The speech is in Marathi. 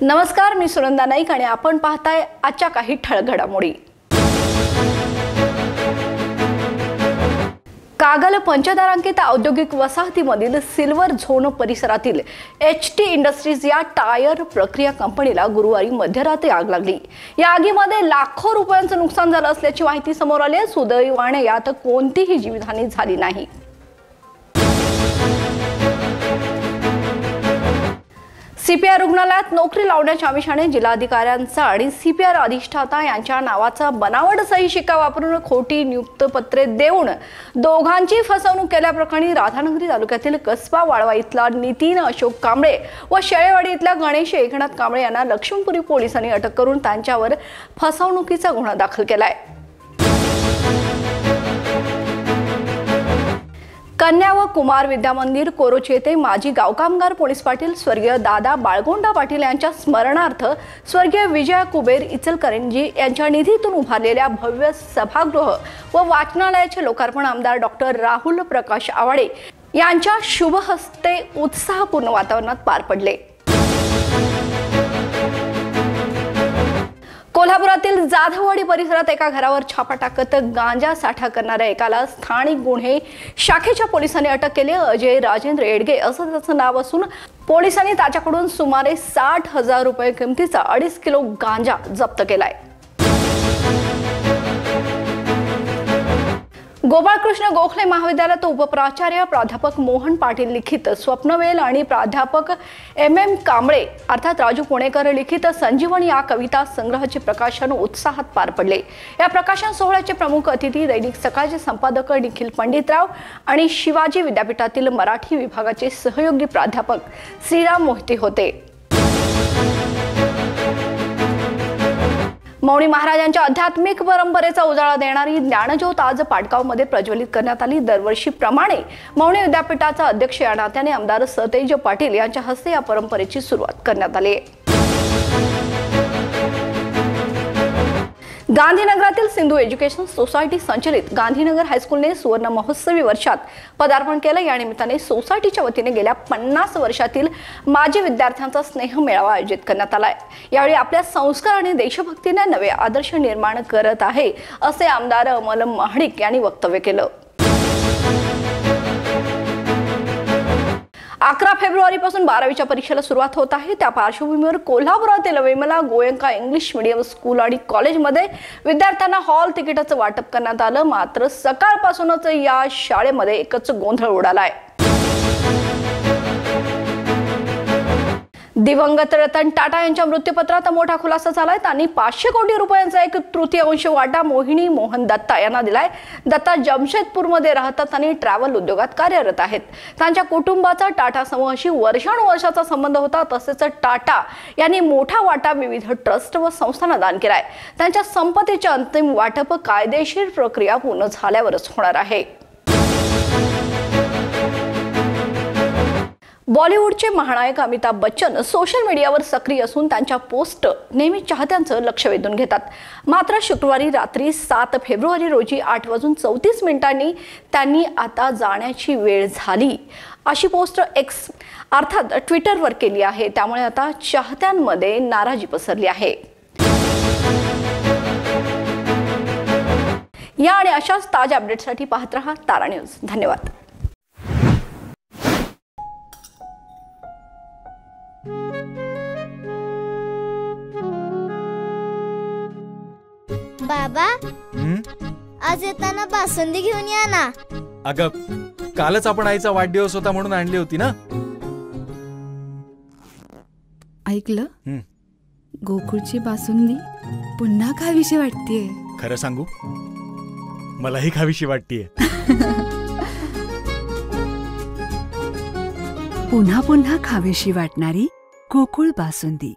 नमस्कार, मी सुनंदा नाईक आणि आपण पाहताय आजच्या काही ठळक घडामोडी। कागल पंचतारांकित औद्योगिक वसाहतीमधील सिल्वर झोन परिसरातील HT इंडस्ट्रीज या टायर प्रक्रिया कंपनीला गुरुवारी मध्यरात्री आग लागली। या आगीमध्ये लाखो रुपयांचं नुकसान झालं असल्याची माहिती समोर आली आहे। सुदैवाने यात कोणतीही जीवितहानी झाली नाही। CPR रुग्णालयात नोकरी लावण्याच्या आमिषाने जिल्हाधिकाऱ्यांचा आणि CPR अधिष्ठाता यांच्या नावाचा बनावट सही शिक्का वापरून खोटी नियुक्तपत्रे देऊन दोघांची फसवणूक केल्याप्रकरणी राधानगरी तालुक्यातील कसबा वाळवा इथला नितीन अशोक कांबळे व शेळेवाडी इथल्या गणेश एकनाथ कांबळे यांना लक्ष्मणपुरी पोलिसांनी अटक करून त्यांच्यावर फसवणुकीचा गुन्हा दाखल केलाय। कन्या व कुमार विद्या मंदिर कोरोची येथे माजी गाव कामगार पोलीस पाटील स्वर्गीय दादा बाळगोंडा पाटील यांच्या स्मरणार्थ स्वर्गीय विजया कुबेर इचलकरंजी यांच्या निधीतून उभारलेल्या भव्य सभागृह व वाचनालयाचे लोकार्पण आमदार डॉक्टर राहुल प्रकाश आवाडे यांच्या शुभ हस्ते उत्साहपूर्ण वातावरणात पार पडले। कोल्हापुरातील जाधववाडी परिसरात एका घरावर छापा टाकत गांजा साठा करणाऱ्या एकाला स्थानिक गुन्हे शाखेच्या पोलिसांनी अटक केली। अजय राजेंद्र एडगे असं त्याचं नाव असून पोलिसांनी त्याच्याकडून सुमारे 60,000 रुपये किमतीचा 2.5 किलो गांजा जप्त केलाय। गोपाळकृष्ण गोखले महाविद्यालयात उपप्राचार्य प्राध्यापक मोहन पाटील लिखित स्वप्नवेल आणि प्राध्यापक MM कांबळे अर्थात राजू पुणेकर लिखित संजीवनी या कविता संग्रहाचे प्रकाशन उत्साहात पार पडले। या प्रकाशन सोहळ्याचे प्रमुख अतिथी दैनिक सकाळचे संपादक निखिल पंडितराव आणि शिवाजी विद्यापीठातील मराठी विभागाचे सहयोगी प्राध्यापक श्रीराम मोहिते होते। मौनी महाराजांच्या आध्यात्मिक परंपरेचा उजाळा देणारी ज्ञानज्योत आज पाटगावमध्ये प्रज्वलित करण्यात आली। दरवर्षीप्रमाणे मौनी विद्यापीठाचा अध्यक्ष या नात्याने आमदार सतेज पाटील यांच्या हस्ते या परंपरेची सुरुवात करण्यात आली। गांधीनगरातील सिंधू एज्युकेशन सोसायटी संचलित गांधीनगर हायस्कूलने सुवर्ण महोत्सवी वर्षात पदार्पण केलं। या निमित्ताने सोसायटीच्या वतीने गेल्या 50 वर्षातील माजी विद्यार्थ्यांचा स्नेह मेळावा आयोजित करण्यात आलाय। यावेळी आपल्या संस्कार आणि देशभक्तीने नवे आदर्श निर्माण करत आहे असे आमदार अमल महाडिक यांनी वक्तव्य केलं। 11 फेब्रुवारीपासून 12वीच्या परीक्षेला सुरुवात होत आहे। त्या पार्श्वभूमीवर कोल्हापुरातील Vimala Goenka English medium school आणि कॉलेजमध्ये विद्यार्थ्यांना हॉल तिकिटाचं वाटप करण्यात आलं। मात्र सकाळपासूनच या शाळेमध्ये एकच गोंधळ उडालाय। दिवंगत रतन टाटा यांच्या मृत्यूपत्रात मोठा खुलासा झालाय। त्यांनी 500 कोटी रुपयांचा 1/3 वाटा मोहिनी मोहन दत्ता यांना दिलाय। दत्ता जमशेदपूरमध्ये राहतात आणि ट्रॅव्हल उद्योगात कार्यरत आहेत। त्यांच्या कुटुंबाचा टाटा समूहाशी वर्षानुवर्षाचा संबंध होता। तसेच टाटा यांनी मोठा वाटा विविध ट्रस्ट व संस्थांना दान केलाय। त्यांच्या संपत्तीचे अंतिम वाटप कायदेशीर प्रक्रिया पूर्ण झाल्यावरच होणार आहे। बॉलिवूडचे महानायक अमिताभ बच्चन सोशल मीडियावर सक्रिय असून त्यांच्या पोस्ट नेहमी चाहत्यांचं लक्ष वेधून घेतात। मात्र शुक्रवारी रात्री 7 फेब्रुवारी रोजी 8:34 त्यांनी आता जाण्याची वेळ झाली अशी पोस्ट X अर्थात ट्विटरवर केली आहे। त्यामुळे आता चाहत्यांमध्ये नाराजी पसरली आहे। या आणि अशाच ताज्या अपडेट्ससाठी पाहत रहा तारा न्यूज। धन्यवाद। बाबा आज येताना बासुंदी घेऊन या ना। अगं कालच आपण आईचा वाढदिवस होता म्हणून आणली होती ना। ऐकलं, गोकुळची बासुंदी पुन्हा खावीशी वाटतेय। खरं सांगू, मलाही खावीशी वाटतेय। पुन्हा पुन्हा खावीशी वाटणारी गोकुळ बासुंदी।